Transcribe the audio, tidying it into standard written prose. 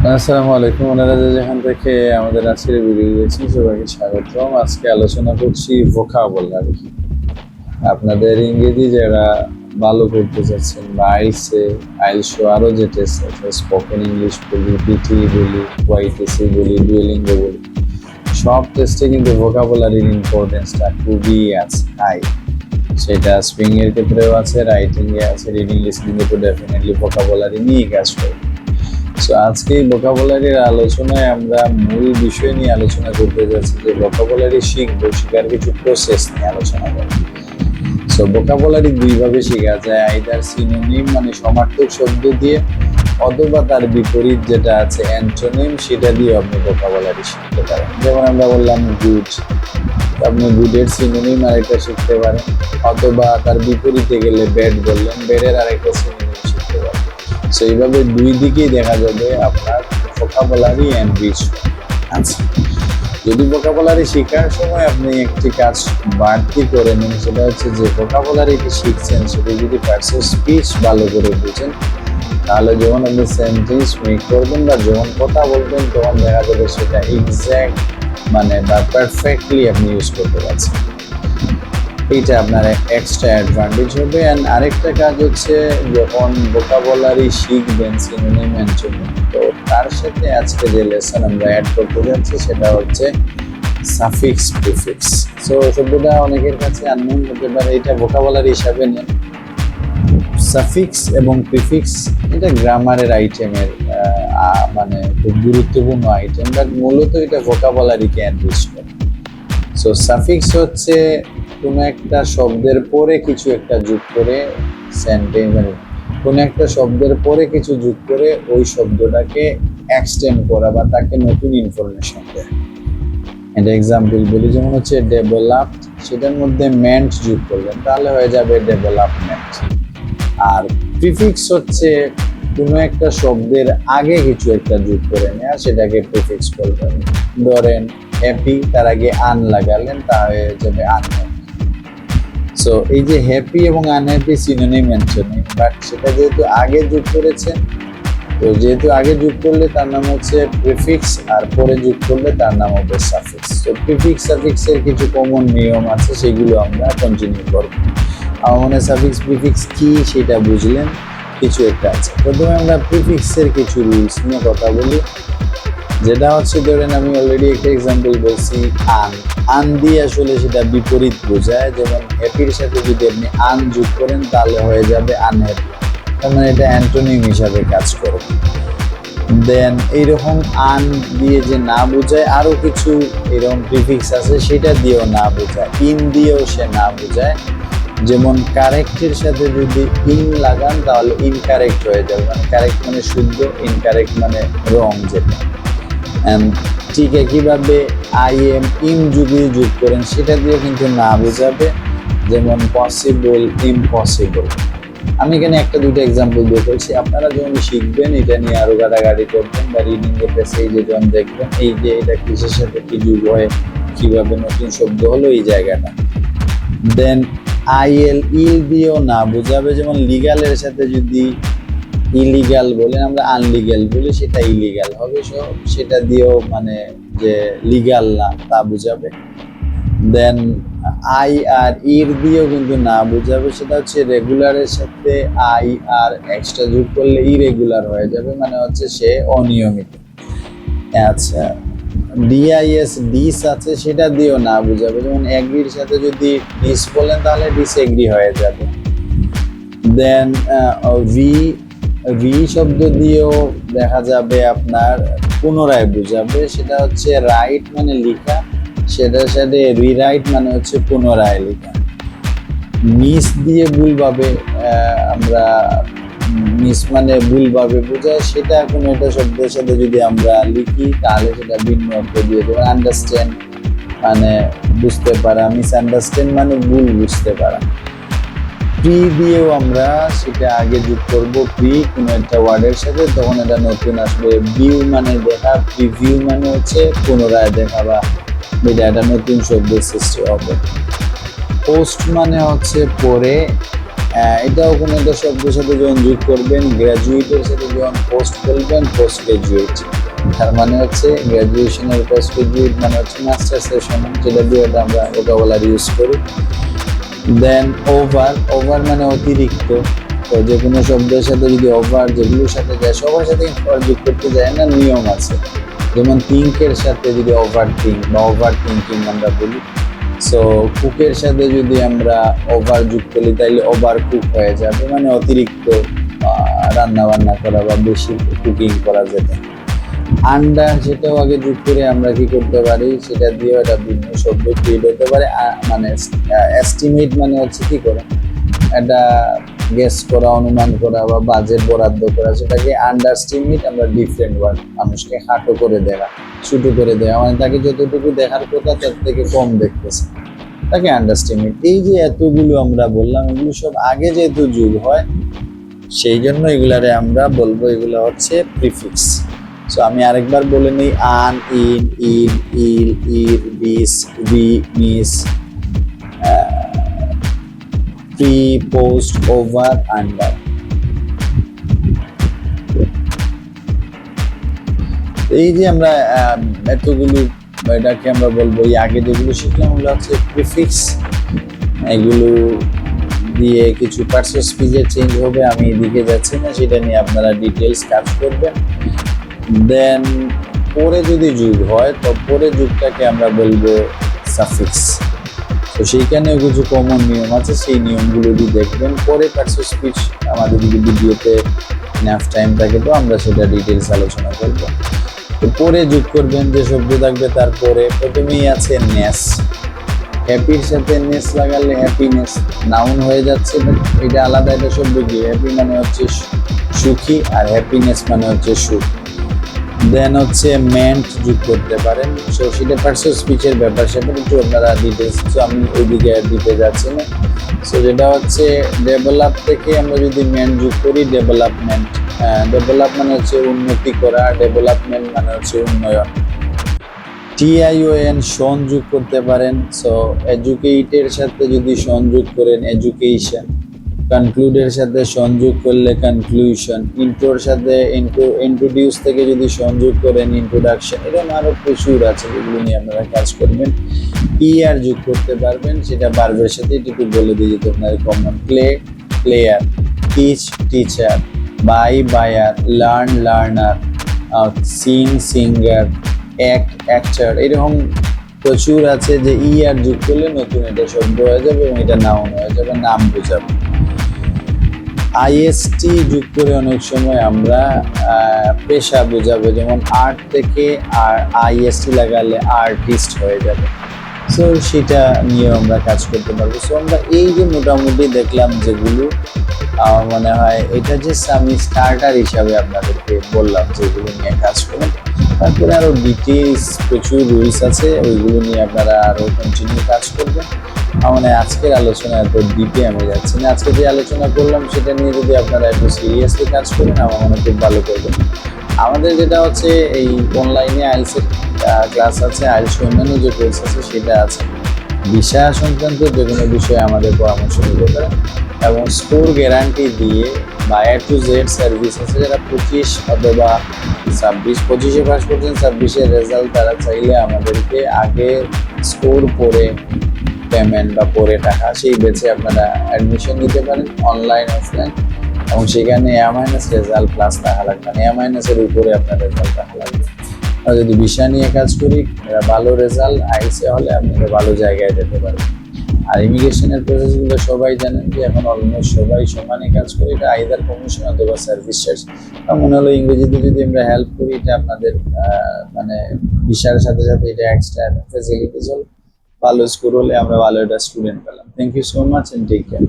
আসসালামু আলাইকুম। ওনারা যেখান থেকে আমাদের আজকের ভিডিও দেখছেন সবাইকে স্বাগতম। আজকে আলোচনা করছি ভোকাবুলারি। আপনাদের ইংরেজি যারা ভালো করতে চাচ্ছেন বা আইএলটিএস আরো যে টেস্ট আছে, স্পোকেন ইংলিশ বলি, পিটি বলি, ওয়াইটিসি বলি, ডুয়েলিঙ্গো বলি, সব টেস্টে কিন্তু ভোকাবুলারির ইম্পর্টেন্সটা খুবই আছে হাই। সেটা স্পিকিং এর ক্ষেত্রেও আছে, রাইটিং এ আছে, রিডিং লিসনিং এ তো ডেফিনেটলি ভোকাবুলারি নিয়ে কাজ করে। সো আজকে ভোকাবুলারির আলোচনায় আমরা মূল বিষয় নিয়ে আলোচনা করতে যাচ্ছি যে ভোকাবুলারি শিখবো, শেখার কিছু প্রসেস নিয়ে আলোচনা করব। সো ভোকাবুলারি দুইভাবে শেখা যায়, আইদার সিনোনিম মানে সমার্থক শব্দ দিয়ে, অথবা তার বিপরীত যেটা আছে অ্যান্টোনিম, সেটা দিয়ে আপনি ভোকাবুলারি শিখতে পারেন। যেমন আমরা বললাম গুড, আপনি গুডের সিনোনিম আরেকটা শিখতে পারেন, অথবা তার বিপরীতে গেলে ব্যাড বললেন, ব্যাডের আরেকটা সিনোনিম শিখতে পারেন। সো এইভাবে দুই দিকেই দেখা যাবে আপনার ভোকাবুলারি এনরিচ। আচ্ছা, যদি ভোকাবুলারি শেখার সময় আপনি একটি কাজ বাড়তি করে নেন, সেটা হচ্ছে যে ভোকাবুলারিটি শিখছেন সেটা যদি পার্সোনাল স্পিচ ভালো করে বুঝেন, তাহলে যখন আপনি সেন্টেন্স মেক করবেন বা যখন কথা বলবেন তখন দেখা যাবে সেটা এক্সাক্ট মানে বা পারফেক্টলি আপনি ইউজ করতে পারছেন। এইটা আপনার এক্সট্রা অ্যাডভান্টেজ হবে। অ্যান্ড আরেকটা কাজ হচ্ছে যখন ভোকাবুলারি শিখবেন সিনোনিম অ্যান্টোনিম, তো তার সাথে আজকে যে লেসন আমরা অ্যাড করতে যাচ্ছি সেটা হচ্ছে সাফিক্স প্রিফিক্স। সো শব্দটা অনেকের কাছে আননোন হতে পারে, এটা ভোকাবুলারি হিসাবে নেন। সাফিক্স এবং প্রিফিক্স এটা গ্রামারের আইটেমের মানে খুব গুরুত্বপূর্ণ আইটেম, বাট মূলত এটা ভোকাবুলারিকে এনরিচ করে। সো সাফিক্স হচ্ছে কোনো একটা শব্দের পরে কিছু একটা যোগ করে সেন্টেন্স, মানে কোনো একটা শব্দের পরে কিছু যোগ করে ওই শব্দটাকে এক্সটেন্ড করা বা তাকে নতুন ইনফরমেশন দেয়। একটা এক্সাম্পল বলি, যেমন হচ্ছে ডেভেলপড, সেটার মধ্যে মেন্ট যোগ করলেন তাহলে হয়ে যাবে ডেভেলপমেন্ট। আর প্রিফিক্স হচ্ছে কোনো একটা শব্দের আগে কিছু একটা যোগ করে নেওয়া, সেটাকে প্রিফিক্স বলবেন। ধরেন হ্যাপি, তার আগে আন লাগালেন, তা হয়ে যাবে আনহ্যাপি। সো এই যে হ্যাপি এবং আনহ্যাপি সিনোনিম অ্যান্টোনিম, বাট সেটা যেহেতু আগে যোগ করেছেন, তো যেহেতু আগে যোগ করলে তার নাম হচ্ছে প্রিফিক্স, আর পরে যোগ করলে তার নাম হবে সাফিক্স। তো প্রিফিক্স সাফিক্সের কিছু কমন নিয়ম আছে, সেগুলো আমরা কন্টিনিউ করব। আমার মনে সাফিক্স প্রিফিক্স কি সেটা বুঝলেন, কিছু একটা আছে। প্রথমে আমরা প্রিফিক্সের কিছু রুলস নিয়ে কথা বলি, যেটা হচ্ছে ধরেন আমি অলরেডি একটা এক্সাম্পল বলছি, আন। আন দিয়ে আসলে সেটা বিপরীত বোঝায়, যেমন হ্যাপির সাথে যদি আপনি আন যোগ করেন তাহলে হয়ে যাবে আনহ্যাপি, তার মানে এটা অ্যান্টোনিম হিসাবে কাজ করে। দেন এইরকম আন দিয়ে যে না বোঝায় আরো কিছু এরকম প্রিফিক্স আছে, সেটা দিয়েও না বোঝায়, ইন দিয়েও সে না বোঝায়। যেমন কারেক্টের সাথে যদি ইন লাগান তাহলে ইনকারেক্ট হয়ে যাবে, মানে কারেক্ট মানে শুদ্ধ, ইনকারেক্ট মানে রং যেটা। ঠিক একইভাবে আই এম ইম যদি যোগ করেন সেটা দিয়ে কিন্তু না বোঝাবে, যেমন পসিবল, ইম্পসিবল। আমি এখানে একটা দুটো এক্সাম্পল দিয়ে বলছি, আপনারা যখন শিখবেন এটা নিয়ে আরো গাড়াগাড়ি করবেন বা রিডিং এর পেজে যখন দেখবেন এই যে এটা কিসের সাথে কি যোগ হয়, কিভাবে নতুন শব্দ হলো এই জায়গাটা। দেন আইএল ইল দিয়েও না বোঝাবে, যেমন লিগালের সাথে যদি ইলিগাল বলেন, আমরা আনলিগাল বলি, সেটা ইলিগাল হবে, সেটা দিয়েও মানে যে লিগাল না তা বোঝাবে। দেন আই আর ইর দিয়েও কিন্তু না বোঝাবে, সেটা হচ্ছে রেগুলারের সাথে আই আর এক্সট্রা যোগ করলে ইরেগুলার হয়ে যাবে, মানে হচ্ছে সে অনিয়মিত। আচ্ছা, ডিআইএস ডিস আছে, সেটা দিয়েও না বোঝাবে, যেমন এগ্রির সাথে যদি ডিস বলেন তাহলে ডিসএগ্রি হয়ে যাবে। দেন ভি ভি শব্দ দিয়েও দেখা যাবে আপনার পুনরায় বোঝাবে, সেটা হচ্ছে রাইট মানে লেখা, সেটার সাথে রিরাইট মানে হচ্ছে পুনরায় লেখা। মিস দিয়ে ভুলভাবে আমরা মিস মানে ভুলভাবে বোঝায়, সেটা কোনো একটা শব্দের সাথে যদি আমরা লিখি তাহলে সেটা ভিন্ন অর্থ দিয়ে দেবো। আন্ডারস্ট্যান্ড মানে বুঝতে পারা, মিস আন্ডারস্ট্যান্ড মানে ভুল বুঝতে পারা। প্রি দিয়েও আমরা সেটা আগে যোগ করব প্রি কোনো একটা ওয়ার্ডের সাথে, তখন এটা নতুন আসবে। ভিউ মানে দেখা, প্রিভিউ মানে হচ্ছে পুনরায় দেখা বা এটা একটা নতুন শব্দের সৃষ্টি হবে। পোস্ট মানে হচ্ছে পরে, এটাও কোনো একটা শব্দের সাথে যখন যোগ করবেন, গ্র্যাজুয়েটের সাথে যখন পোস্ট বলবেন, পোস্ট গ্রাজুয়েট, তার মানে হচ্ছে গ্র্যাজুয়েশনের পোস্ট গ্রাজুয়েট মানে হচ্ছে মাস্টার্সের সমান, যেটা দিয়ে এটা আমরা ভোকাবুলারি ইউজ করি। দেন ওভার মানে অতিরিক্ত। তো যে কোনো শব্দের সাথে যদি ওভার যেগুলোর সাথে যায়, সবার সাথে ওভার যোগ করতে যায় না, নিয়ম আছে। যেমন থিঙ্কের সাথে যদি ওভার থিঙ্ক বা ওভার থিঙ্কিং আমরা বলি, সো কুকের সাথে যদি আমরা ওভার যোগ করি তাহলে ওভার কুক হয়ে যাবে, মানে অতিরিক্ত রান্না বান্না করা বা বেশি কুকিং করা যেতে। আন্ডার সেটাও আগে যোগ করে আমরা কি করতে পারি, সেটা দিয়ে একটা ভিন্ন শব্দ ক্রিয়েট হতে পারে। মানে এস্টিমেট মানে হচ্ছে কি করা, একটা গেস করা, অনুমান করা বা বাজেট বরাদ্দ করা, সেটাকে আন্ডারস্টিমেট। আমরা ডিফারেন্ট ওয়ার্ড, মানুষকে হাঁটো করে দেওয়া, ছোটো করে দেওয়া, মানে তাকে যতটুকু দেখার কথা তার থেকে কম দেখতেছে, তাকে আন্ডারস্টিমেট। এই যে এতগুলো আমরা বললাম, এগুলো সব আগে যেহেতু যোগ হয়, সেই জন্য এগুলারে আমরা বলবো এগুলো হচ্ছে প্রিফিক্স। সো আমি আরেকবার বলে নিই, আন, in, il, ir, bis, bi, mis, pre, post, over, under. এই যে আমরা এতগুলো, এটাকে আমরা বলবো, এই আগে যেগুলো শিখলাম ওগুলো হচ্ছে প্রিফিক্স। এগুলো দিয়ে কিছু পার্টস অফ স্পিচের চেঞ্জ হবে, আমি এদিকে যাচ্ছি না, সেটা নিয়ে আপনারা ডিটেলস কাজ করবেন। দেন পরে যদি যোগ হয়, তো পরে যোগটাকে আমরা বলবো সাফিক্স। তো সেইখানেও কিছু কমন নিয়ম আছে, সেই নিয়মগুলো যদি দেখবেন পরে পার্টস অফ স্পিচ আমাদের যদি ভিডিওতে ইনাফ টাইম থাকে, তো আমরা সেটা ডিটেলস আলোচনা করবো। তো পরে যোগ করবেন যে শব্দ থাকবে, তারপরে প্রথমেই আছে নেস। হ্যাপির সাথে নেস লাগালে হ্যাপিনেস নাউন হয়ে যাচ্ছে, এটা আলাদা একটা শব্দ। কি হ্যাপি মানে হচ্ছে সুখী, আর হ্যাপিনেস মানে হচ্ছে সুখ। দেন হচ্ছে মেন্ট যোগ করতে পারেন। সো সেটা পার্টস অফ স্পিচের ব্যাপার, সেটা একটু আপনারা ডিটেলস, তো আমি ওইদিকে দিতে যাচ্ছি না। সো যেটা হচ্ছে ডেভেলপ থেকে আমরা যদি মেন্ট যোগ করি, ডেভেলপমেন্ট। ডেভেলপ মানে হচ্ছে উন্নতি করা, ডেভেলপমেন্ট মানে হচ্ছে উন্নয়ন। TION সংযোগ করতে পারেন। সো এডুকেটের সাথে যদি সংযোগ করেন, এডুকেশন। কনক্লুডের সাথে সংযোগ করলে কনক্লুশন। ইন্ট্রোর সাথে ইন্ট্রোডিউস থেকে যদি সংযোগ করেন, ইন্ট্রোডাকশন। এরকম আরো প্রচুর আছে যেগুলো নিয়ে আপনারা কাজ করবেন। ER যোগ করতে পারবেন, সেটা ভার্বের সাথে একটু বলে দিয়ে যেতে আপনার common. Play, player. Teach, teacher. Buy, buyer. Learn, learner. Sing, singer. Act, actor. এরকম প্রচুর আছে যে ER যোগ করলে নতুন এটা শব্দ হয়ে যাবে এবং এটা নাউন হয়ে যাবে, নাম বোঝাবে। IST যোগ করে অনেক সময় আমরা পেশা বোঝাবো, যেমন আর্ট থেকে আর IST লাগালে আর্টিস্ট হয়ে যাবে। সো সেটা নিয়ে আমরা কাজ করতে পারবো। সো আমরা এই যে মোটামুটি দেখলাম যেগুলো, আমার মনে হয় এটা যে আমি স্টার্টার হিসাবে আপনাদেরকে বললাম যেগুলো নিয়ে কাজ করুন। তারপরে আরো ডিটেলস প্রচুর রুলস আছে, ওইগুলো নিয়ে আপনারা আরো কন্টিনিউ কাজ করবেন। মানে আজকের আলোচনা এত ডিপে আমি যাচ্ছি না, আজকে যে আলোচনা করলাম সেটা নিয়ে যদি আপনারা একটু সিরিয়াসলি কাজ করেন, আমার মনে খুব ভালো করবেন। আমাদের যেটা হচ্ছে এই অনলাইনে আইএলটিএস ক্লাস আছে, আইএলটিএস অন্যান্য যে কোর্স আছে সেটা আছে। বিষয় সংক্রান্ত যে কোনো বিষয়ে আমাদের পরামর্শ নিতে পারেন, এবং স্কোর গ্যারান্টি দিয়ে বা A to Z সার্ভিস আছে, যারা 25 অথবা 26, 25-এ পাস করছেন, 26-এর রেজাল্ট, তারা চাইলে আমাদেরকে আগে স্কোর পরে পেমেন্ট বা পরে টাকা সেই বেচে আপনারা অ্যাডমিশন নিতে পারেন, অনলাইন, অফলাইন। এবং সেখানে A- রেজাল্ট প্লাস টাকা লাগবে না, A- উপরে আপনার রেজাল্ট টাকা লাগবে। আর যদি বিষয় নিয়ে কাজ করি, ভালো রেজাল্ট আইসে হলে আপনারা ভালো জায়গায় যেতে পারবেন। আর ইমিগ্রেশনের প্রসেসগুলো সবাই জানেন যে এখন অলমোস্ট সবাই সমানই কাজ করে, এটা আইদার কমিশন অথবা সার্ভিস চার্জ। মনে হলো ইংরেজিতে যদি আমরা হেল্প করি, এটা আপনাদের মানে ভিসার সাথে সাথে এটা এক্সট্রা ফ্যাসিলিটিস হল। ভালো স্কোর হলে আমরা ভালো একটা স্টুডেন্ট পেলাম। Thank you so much and take care.